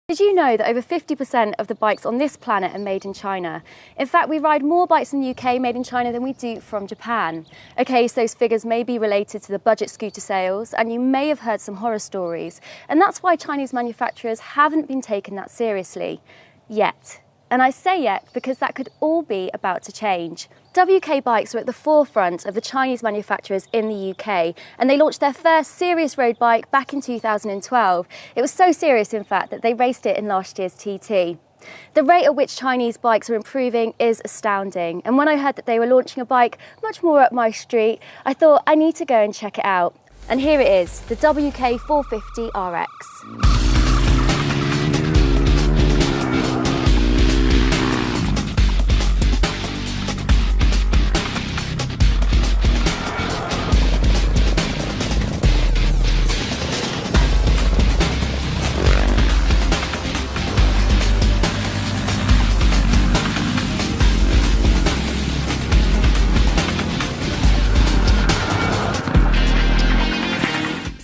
Did you know that over 50% of the bikes on this planet are made in China? In fact, we ride more bikes in the UK made in China than we do from Japan. Okay, so those figures may be related to the budget scooter sales, and you may have heard some horror stories. And that's why Chinese manufacturers haven't been taken that seriously. Yet. And I say yet because that could all be about to change. WK Bikes are at the forefront of the Chinese manufacturers in the UK, and they launched their first serious road bike back in 2012. It was so serious, in fact, that they raced it in last year's TT. The rate at which Chinese bikes are improving is astounding, and when I heard that they were launching a bike much more up my street, I thought I need to go and check it out. And here it is, the WK 450 RX.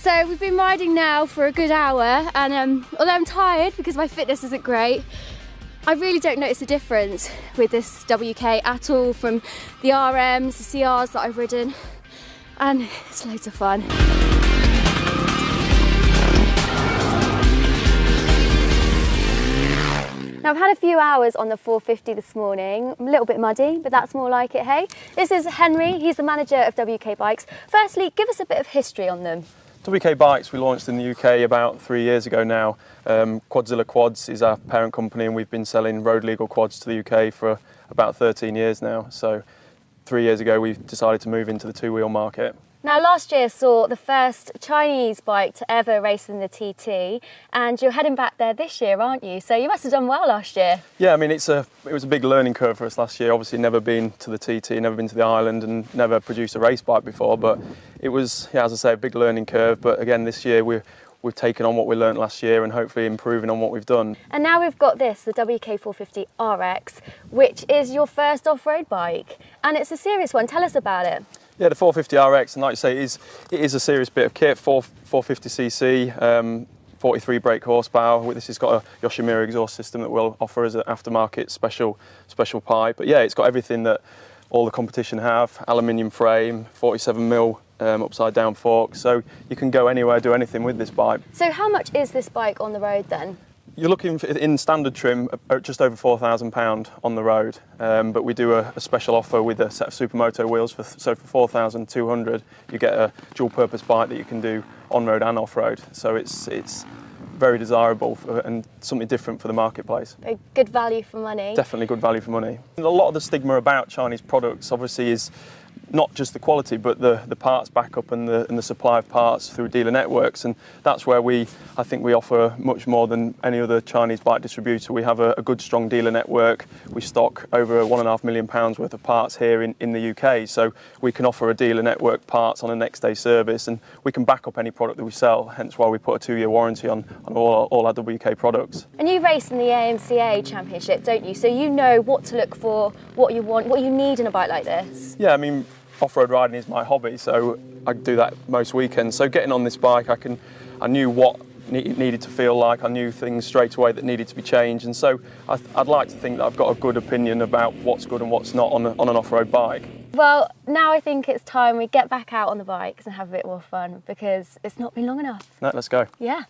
So we've been riding now for a good hour, and although I'm tired because my fitness isn't great, I really don't notice a difference with this WK at all from the RMs, the CRs that I've ridden, and it's loads of fun. Now I've had a few hours on the 450 this morning. I'm a little bit muddy, but that's more like it, hey? This is Henry, he's the manager of WK Bikes. Firstly, give us a bit of history on them. WK Bikes we launched in the UK about 3 years ago now. Quadzilla Quads is our parent company, and we've been selling road legal quads to the UK for about 13 years now. So 3 years ago we decided to move into the two-wheel market. Now last year saw the first Chinese bike to ever race in the TT, and you're heading back there this year, aren't you? So you must have done well last year. Yeah, I mean it was a big learning curve for us last year. Obviously never been to the TT, never been to the island, and never produced a race bike before, but it was, yeah, as I say, a big learning curve. But again, this year we've taken on what we learned last year and hopefully improving on what we've done. And now we've got this, the WK 450 RX, which is your first off-road bike, and it's a serious one. Tell us about it. Yeah, the 450 RX, and like you say, it is a serious bit of kit. 450cc, 43 brake horsepower. This has got a Yoshimura exhaust system that we'll offer as an aftermarket special pipe. But yeah, it's got everything that all the competition have. Aluminium frame, 47mm upside down forks. So you can go anywhere, do anything with this bike. So how much is this bike on the road then? You're looking for, in standard trim, just over £4,000 on the road, but we do a special offer with a set of Supermoto wheels. So for £4,200, you get a dual-purpose bike that you can do on-road and off-road. So it's very desirable and something different for the marketplace. A good value for money. Definitely good value for money. And a lot of the stigma about Chinese products obviously is not just the quality, but the parts backup and the supply of parts through dealer networks, and that's where I think we offer much more than any other Chinese bike distributor. We have a good, strong dealer network. We stock over £1.5 million worth of parts here in the UK, so we can offer a dealer network parts on a next day service, and we can back up any product that we sell, hence why we put a 2-year warranty on all our WK products. And you race in the AMCA Championship, don't you? So you know what to look for, what you want, what you need in a bike like this. Yeah, I mean, off-road riding is my hobby, so I do that most weekends. So getting on this bike, I knew what it needed to feel like. I knew things straight away that needed to be changed, and so I'd like to think that I've got a good opinion about what's good and what's not on an off-road bike. Well, now I think it's time we get back out on the bikes and have a bit more fun, because it's not been long enough. No, let's go. Yeah.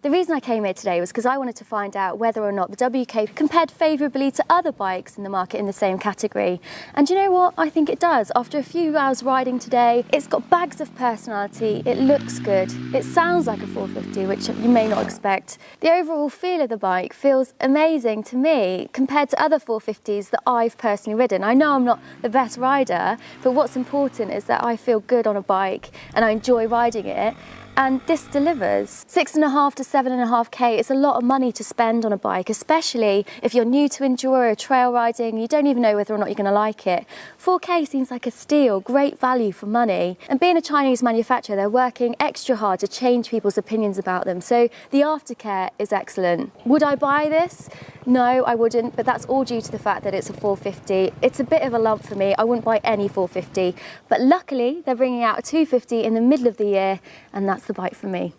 The reason I came here today was because I wanted to find out whether or not the WK compared favourably to other bikes in the market in the same category. And you know what? I think it does. After a few hours riding today, it's got bags of personality, it looks good, it sounds like a 450, which you may not expect. The overall feel of the bike feels amazing to me compared to other 450s that I've personally ridden. I know I'm not the best rider, but what's important is that I feel good on a bike and I enjoy riding it. And this delivers. 6.5 to 7.5k is a lot of money to spend on a bike, especially if you're new to enduro or trail riding, you don't even know whether or not you're going to like it. 4k seems like a steal, great value for money. And being a Chinese manufacturer, they're working extra hard to change people's opinions about them. So the aftercare is excellent. Would I buy this? No, I wouldn't, but that's all due to the fact that it's a 450. It's a bit of a lump for me. I wouldn't buy any 450, but luckily they're bringing out a 250 in the middle of the year, and that's the bike for me.